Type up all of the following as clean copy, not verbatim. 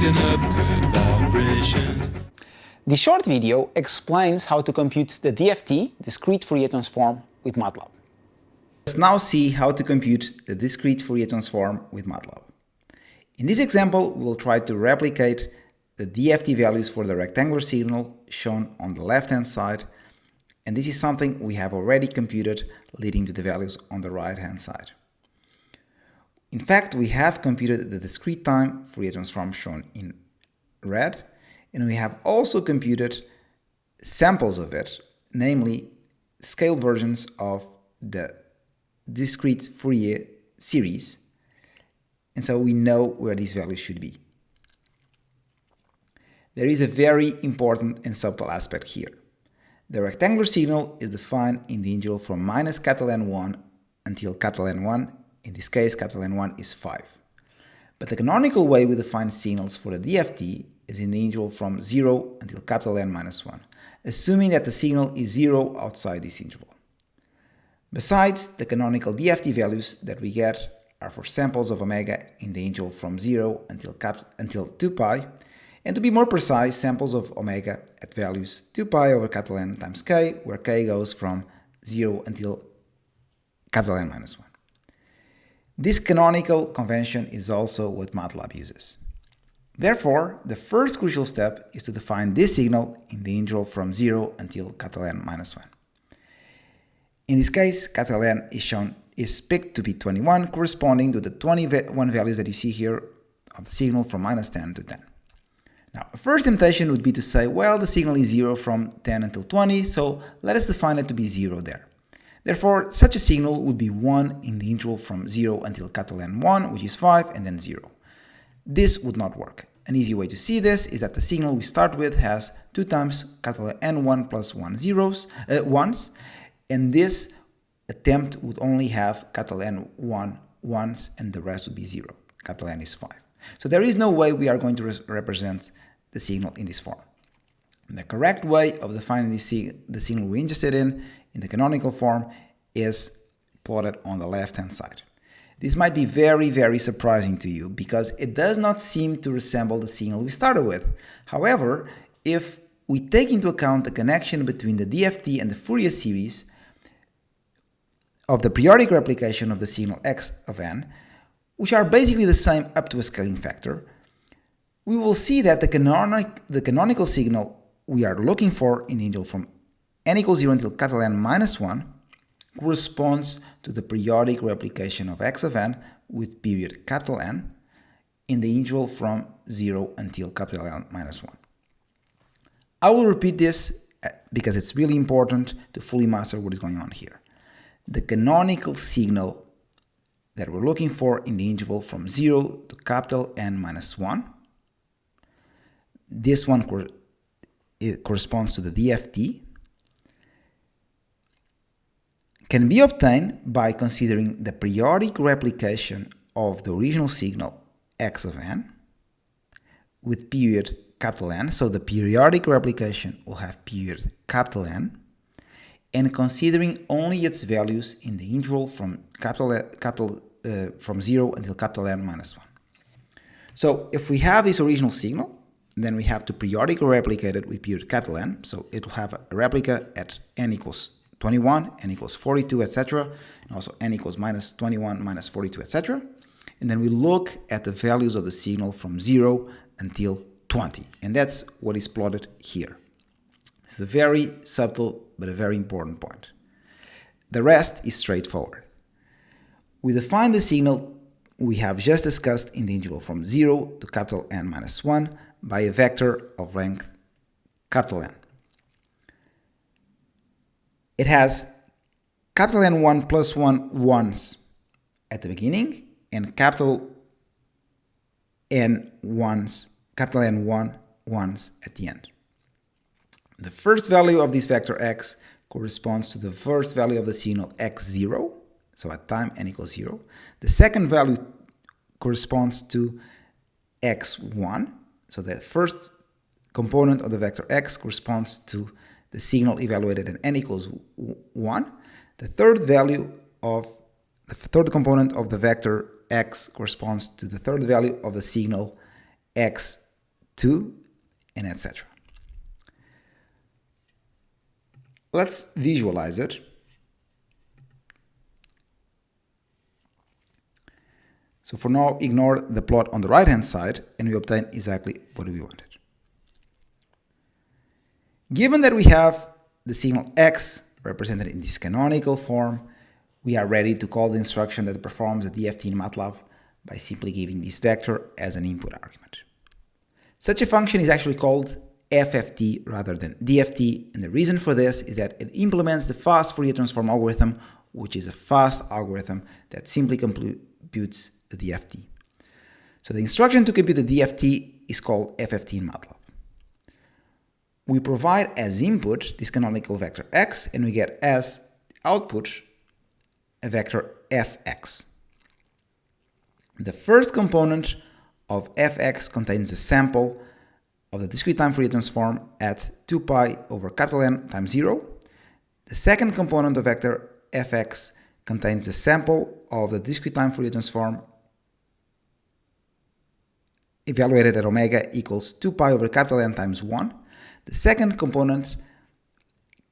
picking up good vibrations. The short video explains how to compute the DFT, discrete Fourier transform, with MATLAB. Let's now see how to compute the discrete Fourier transform with MATLAB. In this example, we will try to replicate the DFT values for the rectangular signal shown on the left-hand side, and this is something we have already computed, leading to the values on the right-hand side. In fact, we have computed the discrete time Fourier transform shown in red, and we have also computed samples of it, namely scaled versions of the discrete Fourier series, and so we know where these values should be. There is a very important and subtle aspect here. The rectangular signal is defined in the interval from minus N1 until N1. In this case, N1 is 5. But the canonical way we define signals for the DFT is in the interval from 0 until N minus 1, assuming that the signal is 0 outside this interval. Besides, the canonical DFT values that we get are for samples of omega in the interval from 0 until 2 pi, and to be more precise, samples of omega at values 2 pi over N times k, where k goes from 0 until N minus 1. This canonical convention is also what MATLAB uses. Therefore, the first crucial step is to define this signal in the interval from 0 until N minus 1. In this case, N is picked to be 21, corresponding to the 21 values that you see here of the signal from minus 10 to 10. Now, a first temptation would be to say, well, the signal is 0 from 10 until 20, so let us define it to be 0 there. Therefore, such a signal would be 1 in the interval from 0 until N1, which is 5, and then 0. This would not work. An easy way to see this is that the signal we start with has 2 times N1 plus 1 ones, and this attempt would only have N1 once, and the rest would be 0. N is 5. So there is no way we are going to represent the signal in this form. The correct way of defining the signal we're interested in the canonical form is plotted on the left-hand side. This might be very, very surprising to you because it does not seem to resemble the signal we started with. However, if we take into account the connection between the DFT and the Fourier series of the periodic replication of the signal x of n, which are basically the same up to a scaling factor, we will see that the canonical signal we are looking for in the interval from n equals 0 until N minus 1 corresponds to the periodic replication of x of n with period N in the interval from 0 until N minus 1. I will repeat this because it's really important to fully master what is going on here. The canonical signal that we're looking for in the interval from 0 to N minus 1, this one corresponds to the DFT, can be obtained by considering the periodic replication of the original signal x of n with period N. So the periodic replication will have period N, and considering only its values in the interval from from 0 until N minus 1. So if we have this original signal, then we have to periodically replicate it with period N. So it will have a replica at n equals 21, n equals 42, etc. And also n equals minus 21, minus 42, etc. And then we look at the values of the signal from 0 until 20. And that's what is plotted here. It's a very subtle but a very important point. The rest is straightforward. We define the signal we have just discussed in the interval from 0 to N minus 1 by a vector of length N. It has N1 plus 1 ones at the beginning and N1 ones at the end. The first value of this vector x corresponds to the first value of the signal x0, so at time n equals 0. The second value corresponds to x1, so the first component of the vector x corresponds to the signal evaluated at n equals 1. The third component of the vector x corresponds to the third value of the signal x 2, and etc. Let's visualize it. So for now, ignore the plot on the right hand side and we obtain exactly what we wanted. Given that we have the signal x represented in this canonical form, we are ready to call the instruction that performs a DFT in MATLAB by simply giving this vector as an input argument. Such a function is actually called FFT rather than DFT, and the reason for this is that it implements the fast Fourier transform algorithm, which is a fast algorithm that simply computes the DFT. So the instruction to compute the DFT is called FFT in MATLAB. We provide as input this canonical vector x, and we get as output a vector fx. The first component of fx contains the sample of the discrete time Fourier transform at 2 pi over capital N times 0. The second component of vector fx contains the sample of the discrete time Fourier transform evaluated at omega equals 2 pi over capital N times 1. The second component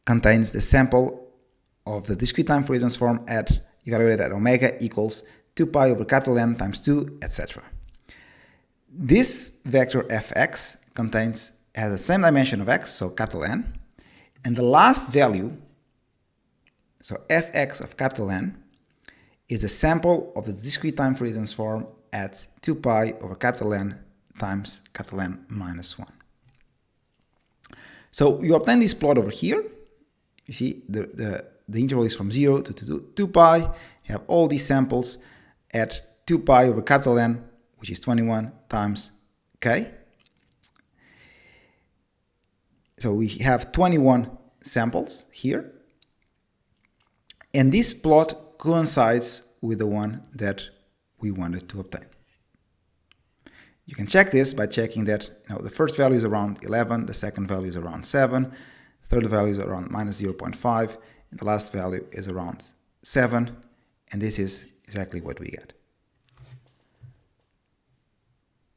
contains the sample of the discrete time Fourier transform evaluated at omega equals 2 pi over capital N times 2, etc. This vector fx has the same dimension of x, so capital N, and the last value, so fx of capital N, is the sample of the discrete time Fourier transform at 2 pi over capital N times capital N minus 1. So you obtain this plot over here. You see the interval is from 0 to 2 pi. You have all these samples at 2 pi over capital N, which is 21 times k. So we have 21 samples here. And this plot coincides with the one that we wanted to obtain. You can check this by checking that the first value is around 11, the second value is around 7, the third value is around minus 0.5, and the last value is around 7, and this is exactly what we get.